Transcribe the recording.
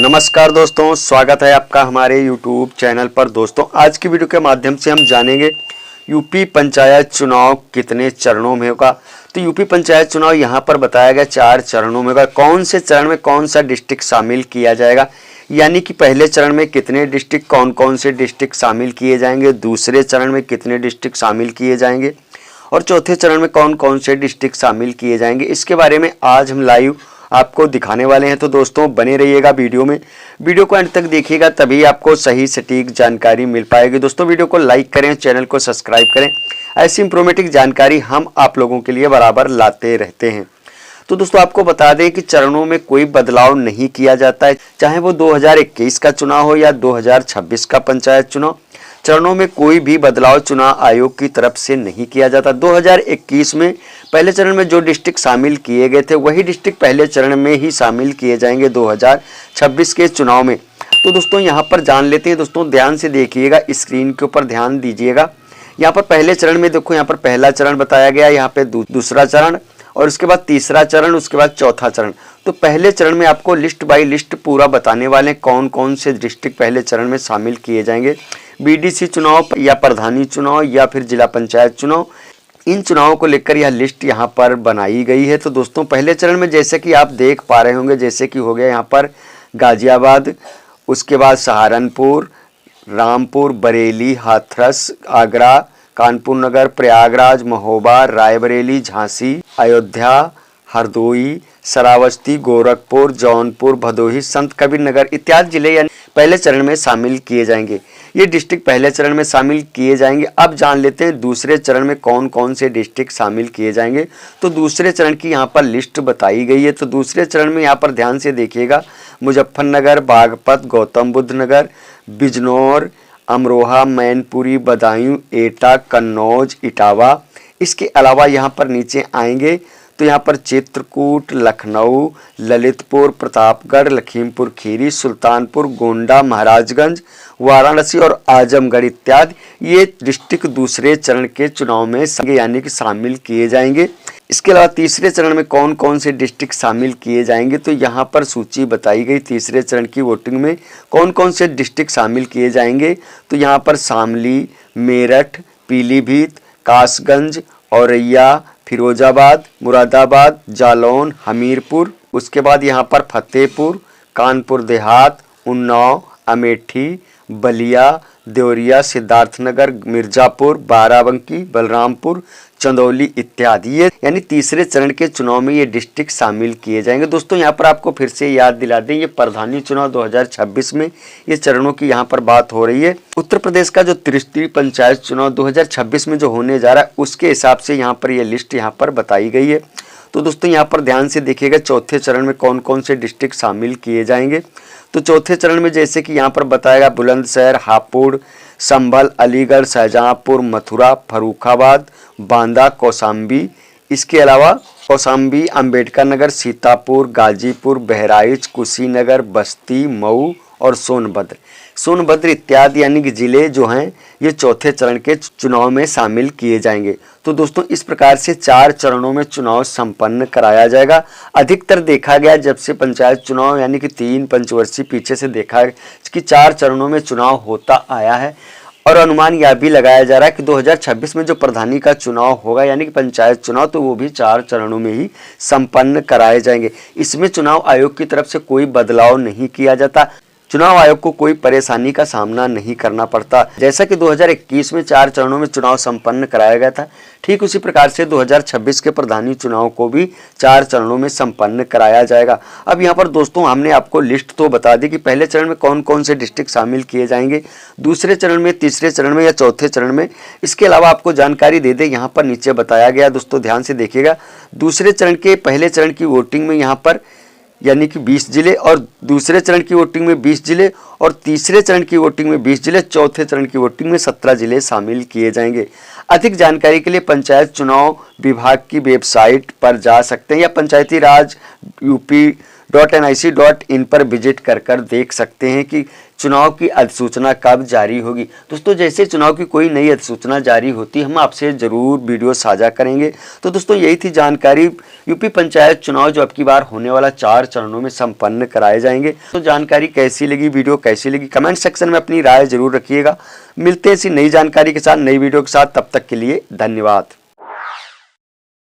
नमस्कार दोस्तों, स्वागत है आपका हमारे YouTube चैनल पर। दोस्तों, आज की वीडियो के माध्यम से हम जानेंगे यूपी पंचायत चुनाव कितने चरणों में होगा। तो यूपी पंचायत चुनाव यहाँ पर बताया गया 4 चरणों में होगा। कौन से चरण में कौन सा डिस्ट्रिक्ट शामिल किया जाएगा, यानी कि पहले चरण में कितने डिस्ट्रिक्ट, कौन कौन से डिस्ट्रिक्ट शामिल किए जाएंगे, दूसरे चरण में कितने डिस्ट्रिक्ट शामिल किए जाएंगे और चौथे चरण में कौन कौन से डिस्ट्रिक्ट शामिल किए जाएंगे, इसके बारे में आज हम लाइव आपको दिखाने वाले हैं। तो दोस्तों, बने रहिएगा वीडियो को अंत तक देखिएगा, तभी आपको सही सटीक जानकारी मिल पाएगी। दोस्तों, वीडियो को लाइक करें, चैनल को सब्सक्राइब करें। ऐसी इंफॉर्मेटिव जानकारी हम आप लोगों के लिए बराबर लाते रहते हैं। तो दोस्तों, आपको बता दें कि चरणों में कोई बदलाव नहीं किया जाता है, चाहे वो 2021 का चुनाव हो या 2026 का पंचायत चुनाव। चरणों में कोई भी बदलाव चुनाव आयोग की तरफ से नहीं किया जाता। 2021 में पहले चरण में जो डिस्ट्रिक्ट शामिल किए गए थे वही डिस्ट्रिक्ट पहले चरण में ही शामिल किए जाएंगे 2026 के चुनाव में। तो दोस्तों, यहाँ पर जान लेते हैं। दोस्तों, ध्यान से देखिएगा, स्क्रीन के ऊपर ध्यान दीजिएगा। यहाँ पर पहले चरण में देखो, यहाँ पर पहला चरण बताया गया, यहाँ पे दूसरा चरण और उसके बाद तीसरा चरण, उसके बाद चौथा चरण। तो पहले चरण में आपको लिस्ट बाय लिस्ट पूरा बताने वाले हैं कौन कौन से डिस्ट्रिक्ट पहले चरण में शामिल किए जाएंगे। बीडीसी चुनाव या प्रधानी चुनाव या फिर जिला पंचायत चुनाव, इन चुनावों को लेकर यह लिस्ट यहाँ पर बनाई गई है। तो दोस्तों, पहले चरण में जैसे कि आप देख पा रहे होंगे, जैसे कि हो गया यहाँ पर गाजियाबाद, उसके बाद सहारनपुर, रामपुर, बरेली, हाथरस, आगरा, कानपुर नगर, प्रयागराज, महोबा, रायबरेली, झांसी, अयोध्या, हरदोई, श्रावस्ती, गोरखपुर, जौनपुर, भदोही, संत कबीर नगर इत्यादि जिले यानी पहले चरण में शामिल किए जाएंगे। ये डिस्ट्रिक्ट पहले चरण में शामिल किए जाएंगे। अब जान लेते हैं दूसरे चरण में कौन कौन से डिस्ट्रिक्ट शामिल किए जाएंगे। तो दूसरे चरण की यहाँ पर लिस्ट बताई गई है। तो दूसरे चरण में यहाँ पर ध्यान से देखिएगा, मुजफ्फरनगर, बागपत, गौतम बुद्ध नगर, बिजनौर, अमरोहा, मैनपुरी, बदायूं, एटा, कन्नौज, इटावा। इसके अलावा यहाँ पर नीचे आएंगे तो यहाँ पर चित्रकूट, लखनऊ, ललितपुर, प्रतापगढ़, लखीमपुर खीरी, सुल्तानपुर, गोंडा, महाराजगंज, वाराणसी और आजमगढ़ इत्यादि ये डिस्ट्रिक्ट दूसरे चरण के चुनाव में यानी कि शामिल किए जाएंगे। इसके अलावा तीसरे चरण में कौन कौन से डिस्ट्रिक्ट शामिल किए जाएंगे, तो यहाँ पर सूची बताई गई तीसरे चरण की वोटिंग में कौन कौन से डिस्ट्रिक्ट शामिल किए जाएंगे। तो यहाँ पर शामली, मेरठ, पीलीभीत, कासगंज, औरैया, फिरोजाबाद, मुरादाबाद, जालौन, हमीरपुर, उसके बाद यहाँ पर फतेहपुर, कानपुर देहात, उन्नाव, अमेठी, बलिया, देवरिया, सिद्धार्थनगर, मिर्जापुर, बाराबंकी, बलरामपुर, चंदौली इत्यादि ये यानी तीसरे चरण के चुनाव में ये डिस्ट्रिक्ट शामिल किए जाएंगे। दोस्तों, यहाँ पर आपको फिर से याद दिला दें, ये प्रधानी चुनाव 2026 में ये चरणों की यहाँ पर बात हो रही है। उत्तर प्रदेश का जो त्रिस्तरीय पंचायत चुनाव 2026 में जो होने जा रहा है उसके हिसाब से यहाँ पर ये लिस्ट यहाँ पर बताई गई है। तो दोस्तों, यहाँ पर ध्यान से देखिएगा चौथे चरण में कौन कौन से डिस्ट्रिक्ट शामिल किए जाएंगे। तो चौथे चरण में जैसे कि यहाँ पर बताया बुलंदशहर, हापुड़, संभल, अलीगढ़, शाहजहांपुर, मथुरा, फर्रुखाबाद, बांदा, कौशाम्बी। इसके अलावा कौशाम्बी, अंबेडकर नगर, सीतापुर, गाजीपुर, बहराइच, कुशीनगर, बस्ती, मऊ और सोनभद्र इत्यादि यानी कि जिले जो हैं ये चौथे चरण के चुनाव में शामिल किए जाएंगे। तो दोस्तों, इस प्रकार से 4 चरणों में चुनाव संपन्न कराया जाएगा। अधिकतर देखा गया जब से पंचायत चुनाव यानी कि 3 पंचवर्षीय पीछे से देखा कि 4 चरणों में चुनाव होता आया है और अनुमान यह भी लगाया जा रहा है कि 2026 में जो प्रधानी का चुनाव होगा यानी कि पंचायत चुनाव, तो वो भी 4 चरणों में ही संपन्न कराए जाएंगे। इसमें चुनाव आयोग की तरफ से कोई बदलाव नहीं किया जाता। चुनाव आयोग को कोई परेशानी का सामना नहीं करना पड़ता। जैसा कि 2021 में 4 चरणों में चुनाव संपन्न कराया गया था, ठीक उसी प्रकार से 2026 के प्रधानी चुनाव को भी 4 चरणों में संपन्न कराया जाएगा। अब यहाँ पर दोस्तों, हमने आपको लिस्ट तो बता दी कि पहले चरण में कौन कौन से डिस्ट्रिक्ट शामिल किए जाएंगे, दूसरे चरण में, तीसरे चरण में या चौथे चरण में। इसके अलावा आपको जानकारी दे दें, यहाँ पर नीचे बताया गया। दोस्तों, ध्यान से देखिएगा, दूसरे चरण के पहले चरण की वोटिंग में यहाँ पर यानी कि 20 जिले और दूसरे चरण की वोटिंग में 20 जिले और तीसरे चरण की वोटिंग में 20 जिले, चौथे चरण की वोटिंग में 17 जिले शामिल किए जाएंगे। अधिक जानकारी के लिए पंचायत चुनाव विभाग की वेबसाइट पर जा सकते हैं या पंचायती राज www.nic.in पर विजिट कर देख सकते हैं कि चुनाव की अधिसूचना कब जारी होगी। दोस्तों जैसे चुनाव की कोई नई अधिसूचना जारी होती हम आपसे ज़रूर वीडियो साझा करेंगे। तो दोस्तों यही थी जानकारी। यूपी पंचायत चुनाव जो अब की बार होने वाला 4 चरणों में संपन्न कराए जाएंगे। तो जानकारी कैसी लगी, वीडियो कैसी लगी, कमेंट सेक्शन में अपनी राय जरूर रखिएगा। मिलते हैं इसी नई जानकारी के साथ, नई वीडियो के साथ। तब तक के लिए धन्यवाद।